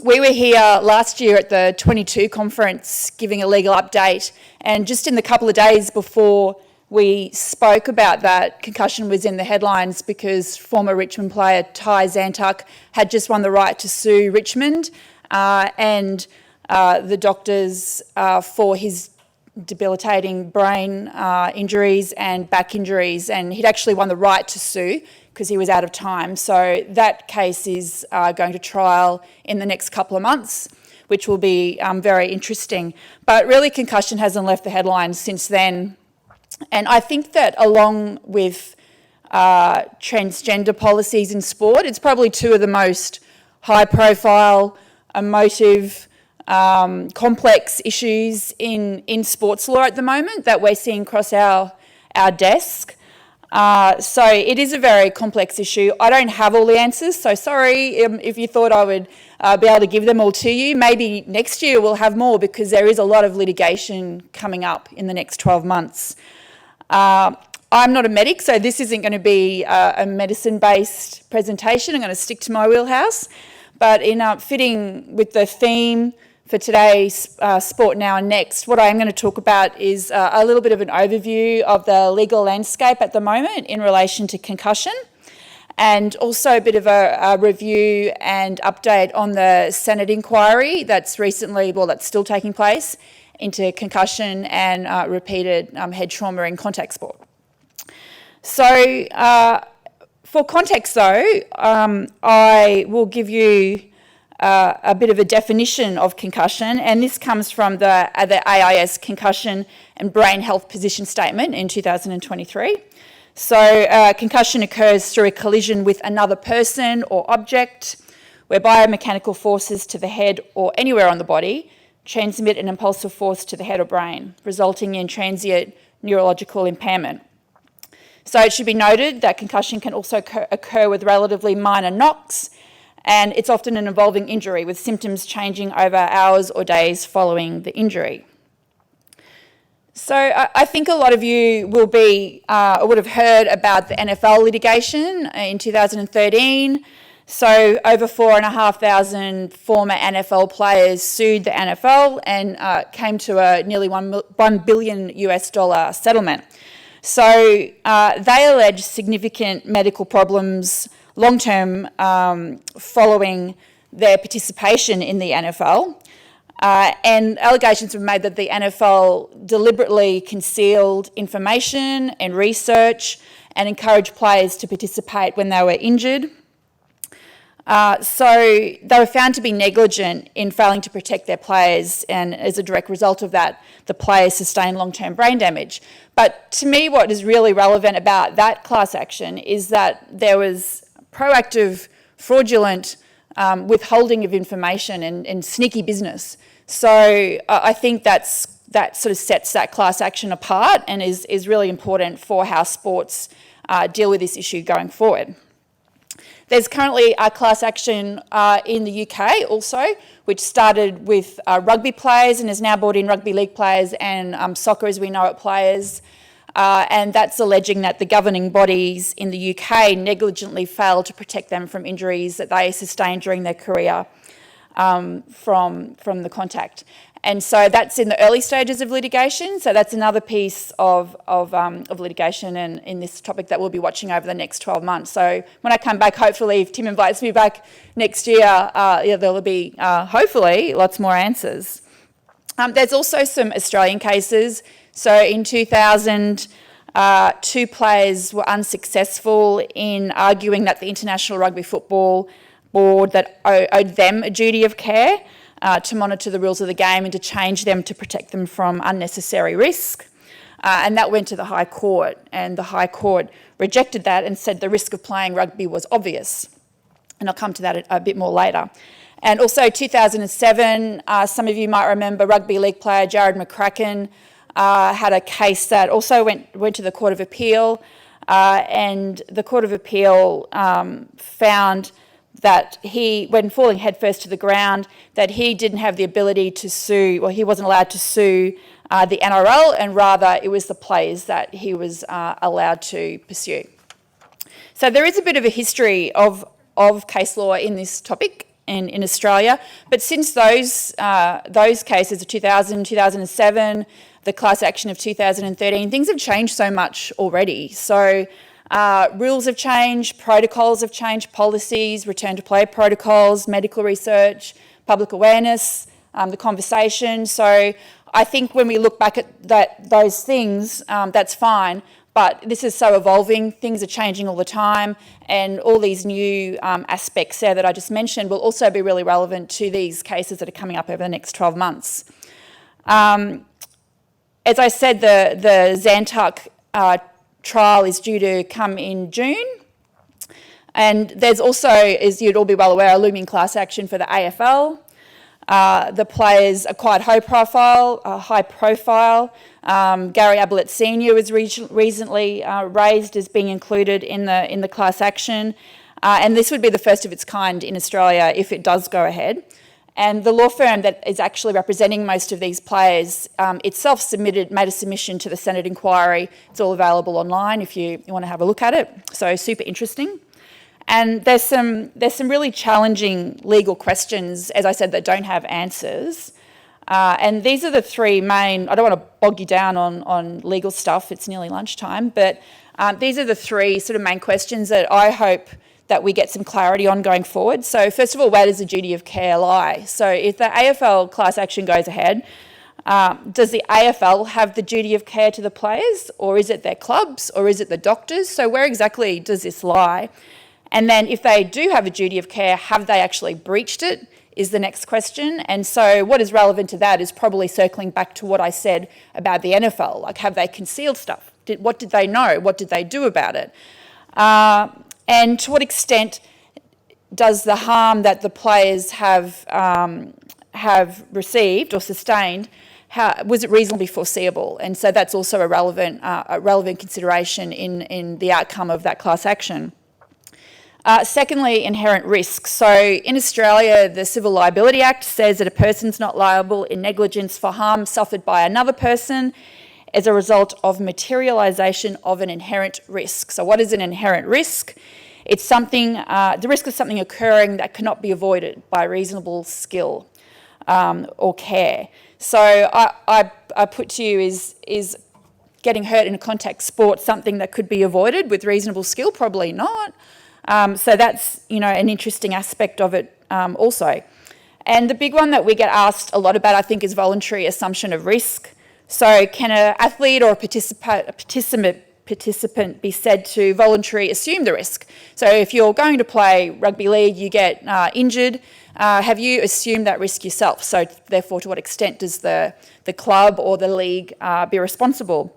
We were here last year at the 22 conference giving a legal update, and just in the couple of days before we spoke about that, Concussion was in the headlines because former Richmond player Ty Zantuck had just won the right to sue Richmond and the doctors for his debilitating brain injuries and back injuries, and he'd actually won the right to sue because he was out of time. So that case is going to trial in the next couple of months, which will be very interesting. But really, Concussion hasn't left the headlines since then. And I think that along with transgender policies in sport, it's probably two of the most high-profile, emotive, complex issues in sports law at the moment that we're seeing across our desk. So it is a very complex issue. I don't have all the answers, so sorry if you thought I would be able to give them all to you. Maybe next year we'll have more because there is a lot of litigation coming up in the next 12 months. I'm not a medic, so this isn't going to be a medicine-based presentation. I'm going to stick to my wheelhouse. But in fitting with the theme for today's Sport Now and Next, what I am going to talk about is a little bit of an overview of the legal landscape at the moment in relation to concussion, and also a bit of a review and update on the Senate inquiry that's still taking place into concussion and repeated head trauma in contact sport. So for context though, I will give you a bit of a definition of concussion, and this comes from the AIS Concussion and Brain Health Position Statement in 2023. So concussion occurs through a collision with another person or object where biomechanical forces to the head or anywhere on the body transmit an impulsive force to the head or brain, resulting in transient neurological impairment. So it should be noted that concussion can also occur with relatively minor knocks, and it's often an evolving injury with symptoms changing over hours or days following the injury. So I think a lot of you would have heard about the NFL litigation in 2013. So over 4,500 former NFL players sued the NFL and came to a nearly $1 billion US settlement. So they alleged significant medical problems long-term following their participation in the NFL. And allegations were made that the NFL deliberately concealed information and research and encouraged players to participate when they were injured. So they were found to be negligent in failing to protect their players, and as a direct result of that, the players sustained long-term brain damage. But to me, what is really relevant about that class action is that there was proactive, fraudulent withholding of information and sneaky business. So I think that sort of sets that class action apart and is really important for how sports deal with this issue going forward. There's currently a class action in the UK also, which started with rugby players and has now brought in rugby league players and soccer as we know it players. And that's alleging that the governing bodies in the UK negligently failed to protect them from injuries that they sustained during their career from the contact. And so that's in the early stages of litigation. So that's another piece of litigation and in this topic that we'll be watching over the next 12 months. So when I come back, hopefully, if Tim invites me back next year, there'll be hopefully lots more answers. There's also some Australian cases. So in 2000, two players were unsuccessful in arguing that the International Rugby Football Board that owed them a duty of care to monitor the rules of the game and to change them to protect them from unnecessary risk. And that went to the High Court, and the High Court rejected that and said the risk of playing rugby was obvious. And I'll come to that a bit more later. And also 2007, some of you might remember rugby league player Jared McCracken had a case that also went to the Court of Appeal, and the Court of Appeal found that when falling headfirst to the ground, that he didn't have the ability to sue, or he wasn't allowed to sue the NRL, and rather it was the players that he was allowed to pursue. So there is a bit of a history of case law in this topic, in Australia. But since those cases of 2000, 2007, the class action of 2013, things have changed so much already. So rules have changed, protocols have changed, policies, return to play protocols, medical research, public awareness, the conversation. So I think when we look back at those things, that's fine. But this is so evolving, things are changing all the time, and all these new aspects there that I just mentioned will also be really relevant to these cases that are coming up over the next 12 months. As I said, the Zantuck trial is due to come in June. And there's also, as you'd all be well aware, a looming class action for the AFL. The players are quite high profile. Gary Ablett Senior was recently raised as being included in the class action. And this would be the first of its kind in Australia if it does go ahead. And the law firm that is actually representing most of these players itself made a submission to the Senate inquiry. It's all available online if you want to have a look at it. So super interesting. And there's some really challenging legal questions, as I said, that don't have answers. And these are the three main, I don't want to bog you down on legal stuff, it's nearly lunchtime, but these are the three sort of main questions that I hope that we get some clarity on going forward. So first of all, where does the duty of care lie? So if the AFL class action goes ahead, does the AFL have the duty of care to the players, or is it their clubs, or is it the doctors? So where exactly does this lie? And then if they do have a duty of care, have they actually breached it, is the next question. And so what is relevant to that is probably circling back to what I said about the NFL. Like, have they concealed stuff? What did they know? What did they do about it? And to what extent does the harm that the players have received or sustained, was it reasonably foreseeable? And so that's also a relevant consideration in the outcome of that class action. Secondly, inherent risk. So in Australia, the Civil Liability Act says that a person's not liable in negligence for harm suffered by another person as a result of materialisation of an inherent risk. So what is an inherent risk? It's something, the risk of something occurring that cannot be avoided by reasonable skill or care. So I put to you, is getting hurt in a contact sport something that could be avoided with reasonable skill? Probably not. So that's, an interesting aspect of it also. And the big one that we get asked a lot about, I think, is voluntary assumption of risk. So can an athlete or a participant be said to voluntarily assume the risk? So if you're going to play rugby league, you get injured, have you assumed that risk yourself? So therefore, to what extent does the club or the league be responsible?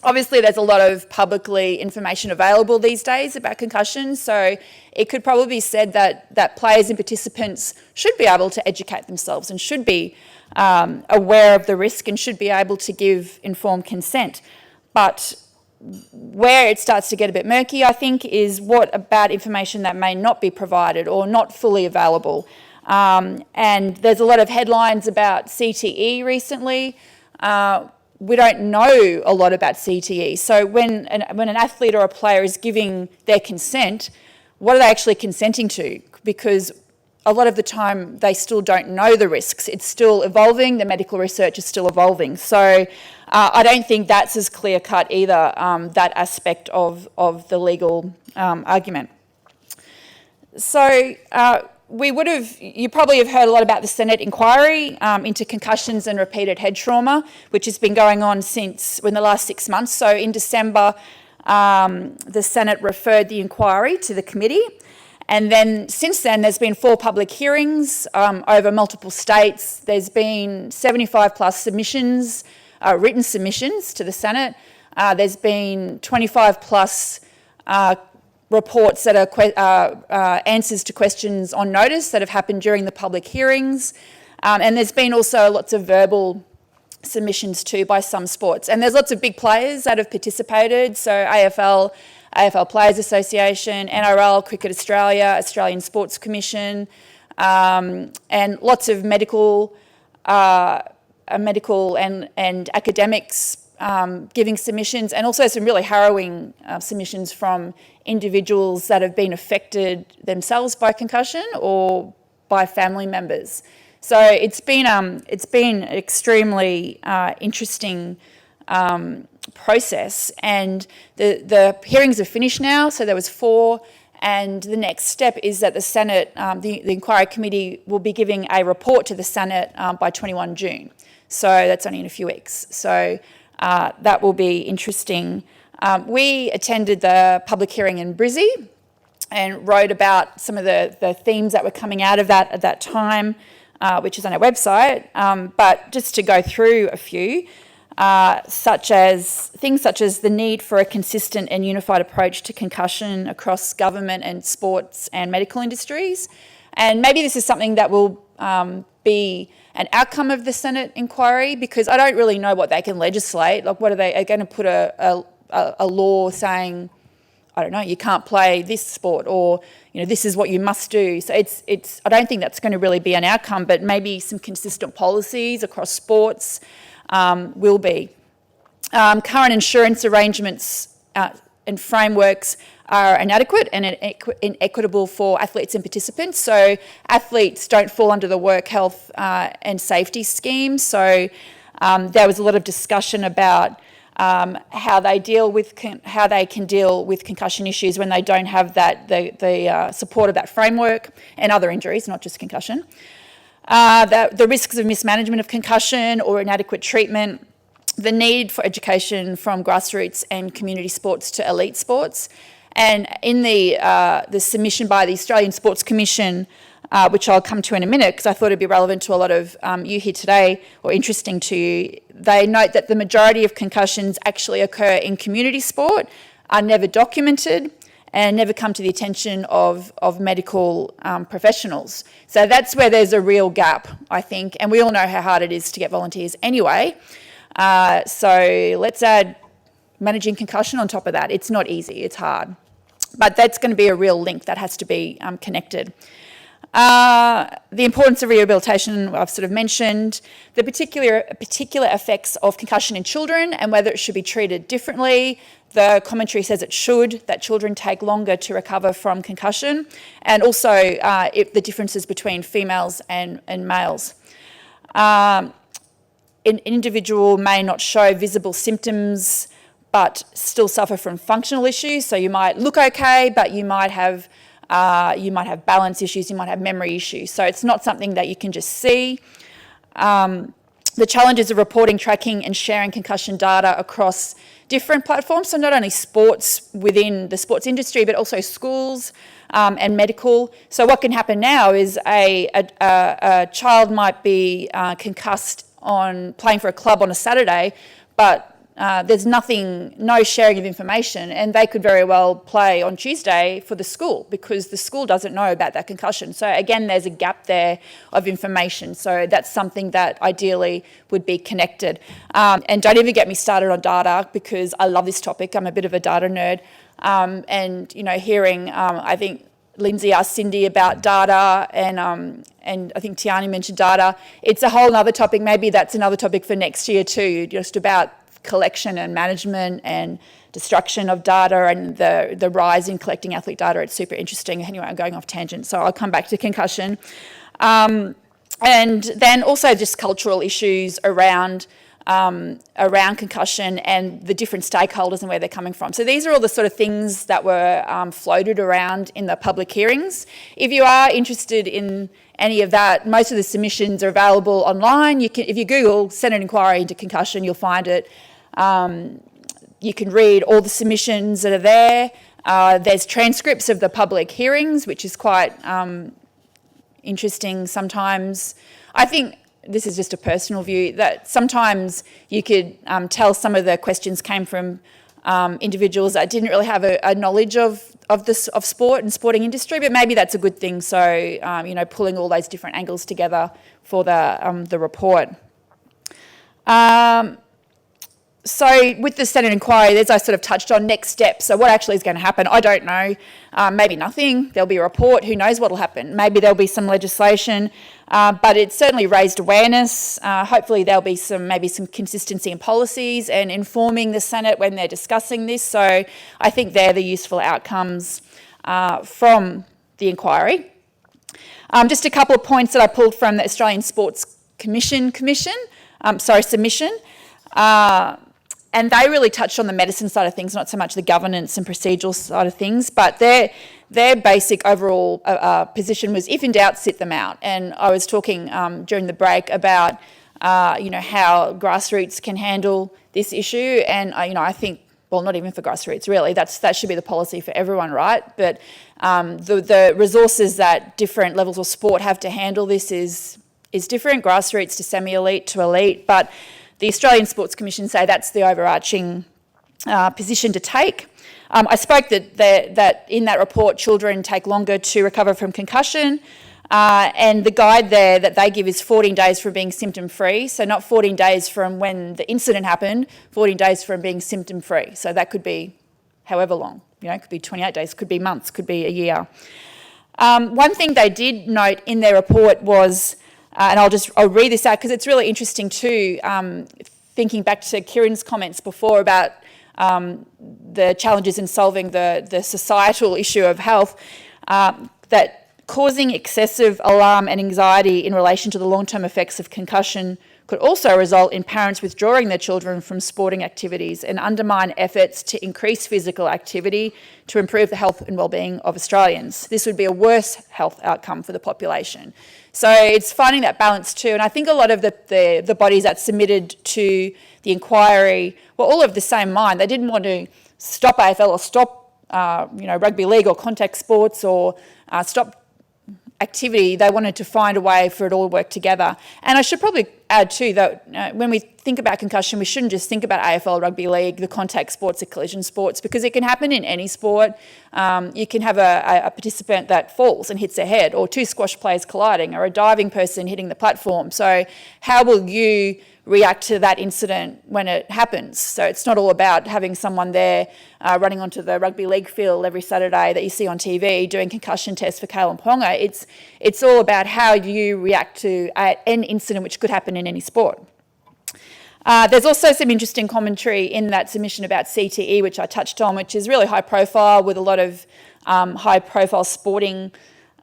Obviously, there's a lot of publicly information available these days about concussion, so it could probably be said that players and participants should be able to educate themselves and should be aware of the risk and should be able to give informed consent. But where it starts to get a bit murky, I think, is what about information that may not be provided or not fully available. And there's a lot of headlines about CTE recently. We don't know a lot about CTE. So when an athlete or a player is giving their consent, what are they actually consenting to? Because a lot of the time they still don't know the risks. It's still evolving, the medical research is still evolving. So I don't think that's as clear-cut either, that aspect of the legal argument. So you probably have heard a lot about the Senate inquiry into concussions and repeated head trauma, which has been going on since the last 6 months. So in December, the Senate referred the inquiry to the committee. And then since then, there's been 4 public hearings over multiple states. There's been 75 plus submissions, written submissions to the Senate. There's been 25 plus reports that are answers to questions on notice that have happened during the public hearings. And there's been also lots of verbal submissions too by some sports. And there's lots of big players that have participated. So AFL Players Association, NRL, Cricket Australia, Australian Sports Commission, and lots of medical and academics giving submissions, and also some really harrowing submissions from individuals that have been affected themselves by concussion or by family members. So it's been extremely interesting process, and the hearings are finished now. So there was 4, and the next step is that the Senate, the inquiry committee, will be giving a report to the Senate by 21 June. So that's only in a few weeks. So that will be interesting. We attended the public hearing in Brizzy and wrote about some of the themes that were coming out of that at that time, which is on our website. But just to go through a few, things such as the need for a consistent and unified approach to concussion across government and sports and medical industries. And maybe this is something that will be an outcome of the Senate inquiry, because I don't really know what they can legislate. Like, what are they going to put a law saying, I don't know, you can't play this sport, or this is what you must do. So it's I don't think that's going to really be an outcome, but maybe some consistent policies across sports will be. Current insurance arrangements and frameworks are inadequate and inequitable for athletes and participants. So athletes don't fall under the work health and safety scheme. So there was a lot of discussion about how they can deal with concussion issues when they don't have the support of that framework, and other injuries, not just concussion. The risks of mismanagement of concussion or inadequate treatment, the need for education from grassroots and community sports to elite sports. And in the submission by the Australian Sports Commission, which I'll come to in a minute because I thought it'd be relevant to a lot of you here today, or interesting to you, they note that the majority of concussions actually occur in community sport, are never documented, and never come to the attention of medical professionals. So that's where there's a real gap, I think, and we all know how hard it is to get volunteers anyway. So let's add managing concussion on top of that. It's not easy, it's hard. But that's going to be a real link that has to be connected. The importance of rehabilitation, I've sort of mentioned. The particular effects of concussion in children and whether it should be treated differently. The commentary says it should, that children take longer to recover from concussion, and also the differences between females and males. An individual may not show visible symptoms but still suffer from functional issues. So you might look okay, but you might have balance issues, you might have memory issues. So it's not something that you can just see. The challenges of reporting, tracking and sharing concussion data across different platforms. So not only sports within the sports industry, but also schools and medical. So what can happen now is a child might be concussed on playing for a club on a Saturday, but there's no sharing of information, and they could very well play on Tuesday for the school because the school doesn't know about that concussion. So again, there's a gap there of information. So that's something that ideally would be connected. And don't even get me started on data, because I love this topic. I'm a bit of a data nerd. And hearing, I think Lindsay asked Cindy about data, and I think Tiani mentioned data. It's a whole other topic. Maybe that's another topic for next year too, just about collection and management and destruction of data and the rise in collecting athlete data. It's super interesting. Anyway, I'm going off tangent, so I'll come back to concussion. And then also just cultural issues around concussion and the different stakeholders and where they're coming from. So these are all the sort of things that were floated around in the public hearings. If you are interested in any of that, most of the submissions are available online. If you Google Senate inquiry into concussion, you'll find it. You can read all the submissions that are there. There's transcripts of the public hearings, which is quite interesting sometimes. I think this is just a personal view, that sometimes you could tell some of the questions came from individuals that didn't really have a knowledge of sport and sporting industry, but maybe that's a good thing. So, pulling all those different angles together for the report. So with the Senate inquiry, as I sort of touched on, next steps. So what actually is going to happen, I don't know. Maybe nothing. There'll be a report. Who knows what will happen? Maybe there'll be some legislation, but it's certainly raised awareness. Hopefully there'll be maybe some consistency in policies and informing the Senate when they're discussing this. So I think they're the useful outcomes from the inquiry. Just a couple of points that I pulled from the Australian Sports submission. And they really touched on the medicine side of things, not so much the governance and procedural side of things, but their basic overall position was, if in doubt, sit them out. And I was talking during the break about, how grassroots can handle this issue. And, I think, well, not even for grassroots, really. That should be the policy for everyone, right? But the resources that different levels of sport have to handle this is different, grassroots to semi-elite to elite. But the Australian Sports Commission say that's the overarching position to take. I spoke that in that report, children take longer to recover from concussion, and the guide there that they give is 14 days from being symptom-free. So not 14 days from when the incident happened, 14 days from being symptom-free. So that could be however long. It could be 28 days, could be months, could be a year. One thing they did note in their report was, and I'll read this out because it's really interesting too, thinking back to Kieran's comments before about the challenges in solving the societal issue of health, that causing excessive alarm and anxiety in relation to the long-term effects of concussion could also result in parents withdrawing their children from sporting activities and undermine efforts to increase physical activity to improve the health and well-being of Australians. This would be a worse health outcome for the population. So it's finding that balance too. And I think a lot of the bodies that submitted to the inquiry were all of the same mind. They didn't want to stop AFL or stop rugby league or contact sports or stop activity. They wanted to find a way for it all to work together. And I should probably add too that when we think about concussion, we shouldn't just think about AFL, rugby league, the contact sports, the collision sports, because it can happen in any sport. You can have a participant that falls and hits their head, or two squash players colliding, or a diving person hitting the platform. So how will you react to that incident when it happens? So it's not all about having someone there running onto the rugby league field every Saturday that you see on TV doing concussion tests for Kale and Ponga. It's all about how you react to an incident which could happen in any sport. There's also some interesting commentary in that submission about CTE, which I touched on, which is really high profile, with a lot of high profile sporting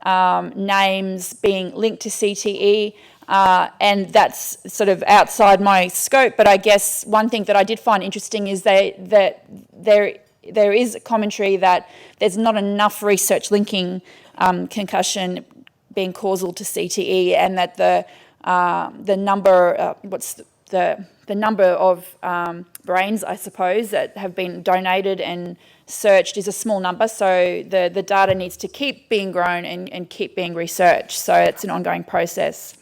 names being linked to CTE. And that's sort of outside my scope, but I guess one thing that I did find interesting is that there is a commentary that there's not enough research linking concussion being causal to CTE, and that the number the number of brains, I suppose, that have been donated and searched is a small number. So the data needs to keep being grown and keep being researched. So it's an ongoing process.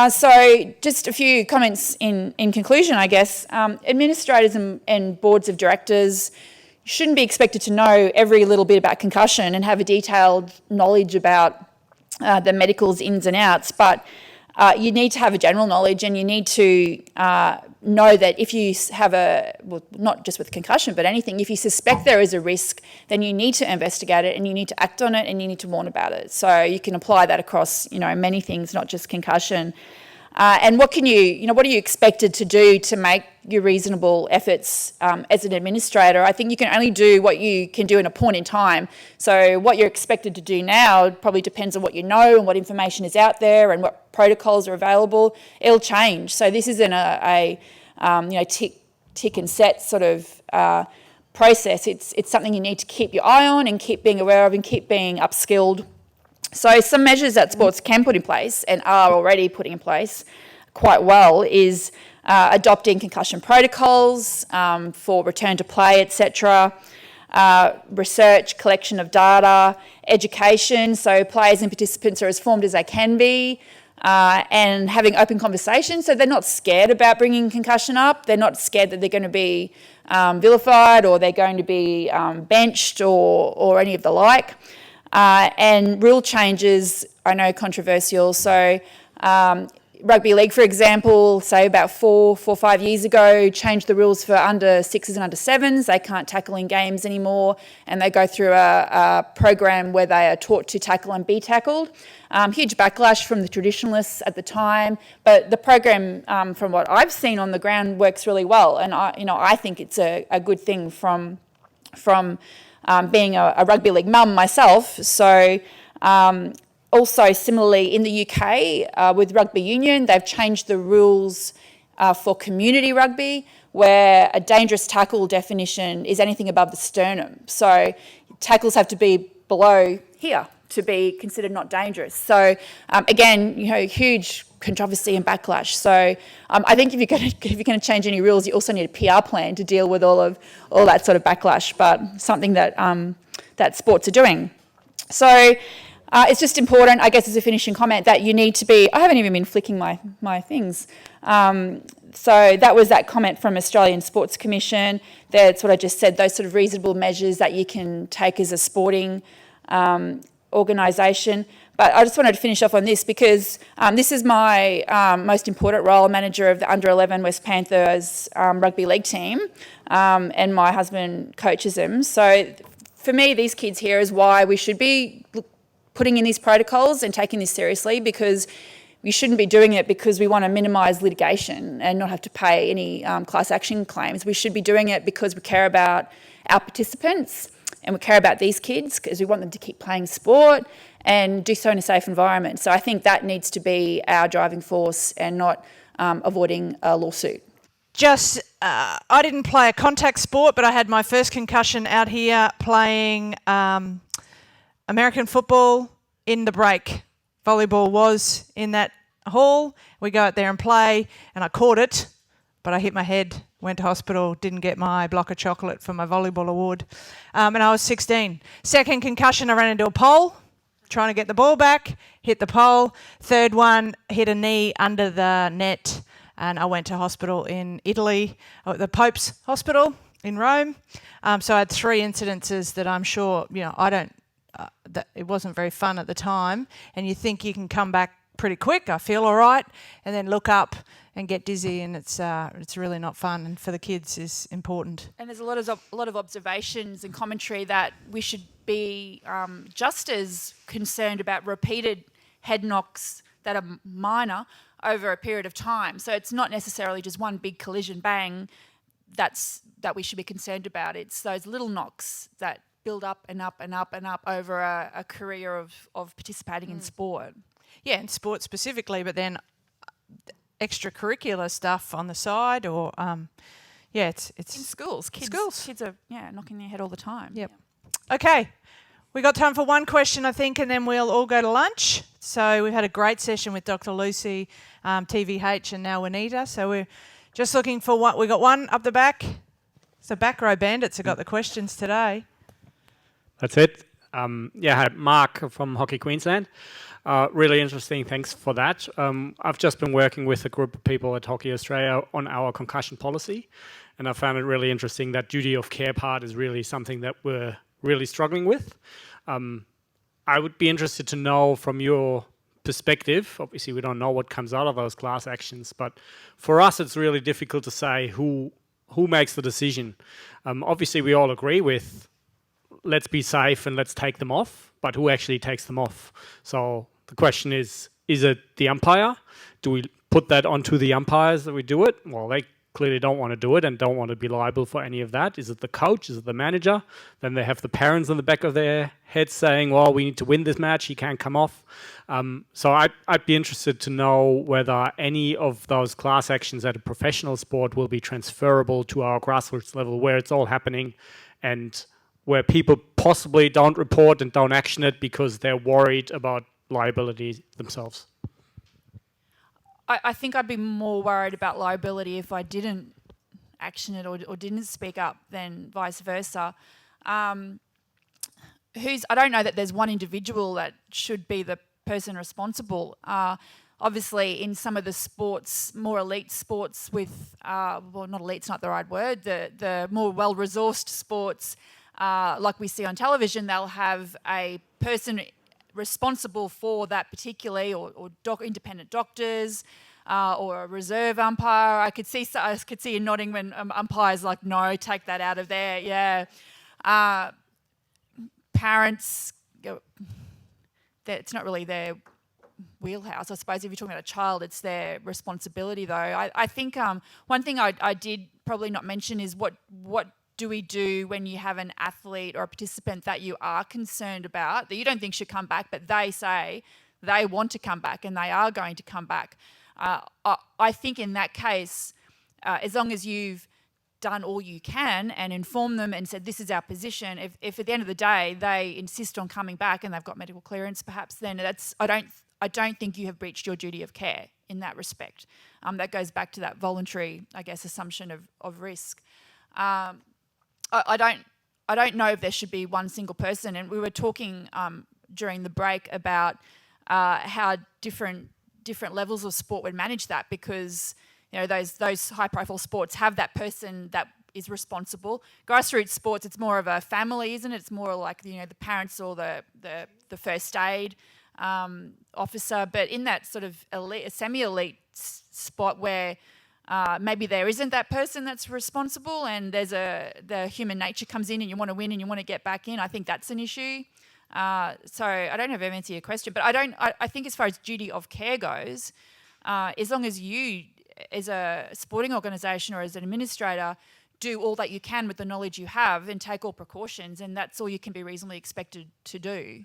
So just a few comments in conclusion, I guess. Administrators and boards of directors shouldn't be expected to know every little bit about concussion and have a detailed knowledge about the medical's ins and outs, but you need to have a general knowledge, and you need to know that if you have not just with concussion, but anything, if you suspect there is a risk, then you need to investigate it, and you need to act on it, and you need to warn about it. So you can apply that across, many things, not just concussion. And what are you expected to do to make your reasonable efforts as an administrator? I think you can only do what you can do in a point in time. So what you're expected to do now probably depends on what you know and what information is out there and what protocols are available. It'll change. So this isn't a tick and set sort of process. It's something you need to keep your eye on and keep being aware of and keep being upskilled. So some measures that sports can put in place and are already putting in place quite well is adopting concussion protocols for return to play, etc., research, collection of data, education, so players and participants are as informed as they can be, and having open conversations, so they're not scared about bringing concussion up. They're not scared that they're going to be vilified or they're going to be benched or any of the like. And rule changes, I know, controversial. So rugby league, for example, say about 4 or 5 years ago, changed the rules for under 6s and under 7s. They can't tackle in games anymore, and they go through a program where they are taught to tackle and be tackled. Huge backlash from the traditionalists at the time, but the program, from what I've seen on the ground, works really well, and I think it's a good thing from being a rugby league mum myself. So Also, similarly, in the UK, with rugby union, they've changed the rules for community rugby, where a dangerous tackle definition is anything above the sternum. So tackles have to be below here to be considered not dangerous. So again, huge controversy and backlash. So I think if you're going to change any rules, you also need a PR plan to deal with all that sort of backlash. But something that that sports are doing. So it's just important, I guess, as a finishing comment, that you need to be. I haven't even been flicking my things. So that was that comment from Australian Sports Commission. That's what I just said. Those sort of reasonable measures that you can take as a sporting organisation. But I just wanted to finish off on this because this is my most important role, manager of the under-11 West Panthers rugby league team, and my husband coaches them. So for me, these kids here is why we should be putting in these protocols and taking this seriously, because we shouldn't be doing it because we want to minimise litigation and not have to pay any class action claims. We should be doing it because we care about our participants and we care about these kids because we want them to keep playing sport and do so in a safe environment. So I think that needs to be our driving force and not avoiding a lawsuit. I didn't play a contact sport, but I had my first concussion out here playing American football in the break. Volleyball was in that hall. We go out there and play, and I caught it, but I hit my head, went to hospital, didn't get my block of chocolate for my volleyball award, and I was 16. Second concussion, I ran into a pole, trying to get the ball back, hit the pole. Third one, hit a knee under the net, and I went to hospital in Italy, the Pope's Hospital in Rome. So I had 3 incidences that I'm sure, I don't, that it wasn't very fun at the time, and you think you can come back pretty quick. I feel all right, and then look up and get dizzy, and it's really not fun. And for the kids, is important. And there's a lot of observations and commentary that we should be just as concerned about repeated head knocks that are minor over a period of time. So it's not necessarily just one big collision, bang, that we should be concerned about. It's those little knocks that build up and up and up and up over a career of participating in sport. Yeah, in sport specifically, but then extracurricular stuff on the side, or it's in schools. Kids are knocking their head all the time. Yep. Okay, we got time for one question, I think, and then we'll all go to lunch. So we've had a great session with Dr. Lucy, TVH, and now Juanita. So we're just looking for one. We got one up the back. So back row bandits have got the questions today. That's it. Hi, Mark from Hockey Queensland. Really interesting, thanks for that. I've just been working with a group of people at Hockey Australia on our concussion policy, and I found it really interesting that duty of care part is really something that we're really struggling with. I would be interested to know from your perspective, obviously we don't know what comes out of those class actions, but for us it's really difficult to say who makes the decision. Obviously we all agree with let's be safe and let's take them off, but who actually takes them off? So the question is it the umpire? Do we put that onto the umpires that we do it? Well, they clearly don't want to do it and don't want to be liable for any of that. Is it the coach? Is it the manager? Then they have the parents in the back of their heads saying, well, we need to win this match, he can't come off. So I'd be interested to know whether any of those class actions at a professional sport will be transferable to our grassroots level where it's all happening and where people possibly don't report and don't action it because they're worried about liability themselves. I think I'd be more worried about liability if I didn't action it or didn't speak up than vice versa. I don't know that there's one individual that should be the person responsible. Obviously, in some of the sports, more elite sports with, not elite's not the right word, the more well-resourced sports, like we see on television, they'll have a person responsible for that particularly, or independent doctors, or a reserve umpire. I could see you nodding when umpires like, no, take that out of there. Yeah, parents, it's not really their wheelhouse. I suppose if you're talking about a child, it's their responsibility though. I think one thing I did probably not mention is what do we do when you have an athlete or a participant that you are concerned about, that you don't think should come back, but they say they want to come back and they are going to come back? I think in that case, as long as you've done all you can and informed them and said, this is our position, if at the end of the day they insist on coming back and they've got medical clearance perhaps, then I don't think you have breached your duty of care in that respect. That goes back to that voluntary, I guess, assumption of risk. I don't know if there should be one single person, and we were talking during the break about how different levels of sport would manage that, because those high profile sports have that person that is responsible. Grassroots sports, it's more of a family, isn't it? It's more like the parents or the first aid officer. But in that sort of semi-elite spot where maybe there isn't that person that's responsible, and the human nature comes in and you want to win and you want to get back in, I think that's an issue. So I don't have an answer to your question, but I think as far as duty of care goes, as long as you, as a sporting organisation or as an administrator, do all that you can with the knowledge you have and take all precautions, and that's all you can be reasonably expected to do.